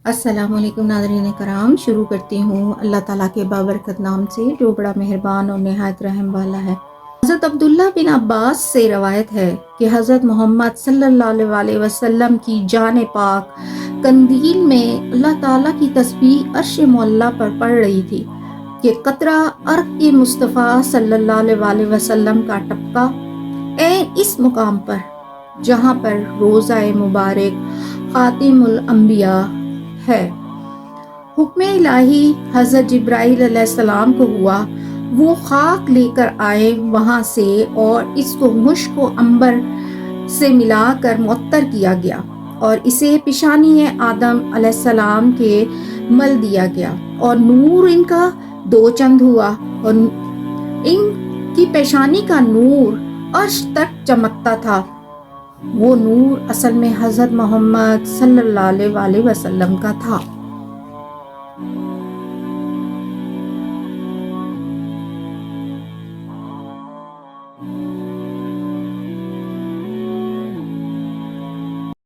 السلام علیکم ناظرین کرام، شروع کرتی ہوں اللہ تعالیٰ کے بابرکت نام سے جو بڑا مہربان اور نہایت رحم والا ہے۔ حضرت عبداللہ بن عباس سے روایت ہے کہ حضرت محمد صلی اللہ علیہ وسلم کی جان پاک قندیل میں اللہ تعالیٰ کی تسبیح عرش معلیٰ پر پڑ رہی تھی کہ قطرہ عرق کے مصطفیٰ صلی اللہ علیہ وسلم کا ٹپکا اس مقام پر جہاں پر روضہ مبارک خاتم الانبیاء ہے۔ حکم الہی حضرت جبرائیل علیہ السلام کو ہوا، وہ خاک لے کر آئے وہاں سے اور اس کو مشک و عنبر سے ملا کر معطر کیا گیا اور اسے پیشانی آدم علیہ السلام کے مل دیا گیا اور نور ان کا دو چند ہوا اور ان کی پیشانی کا نور عرش تک چمکتا تھا۔ وہ نور اصل میں حضرت محمد صلی اللہ علیہ وسلم کا تھا۔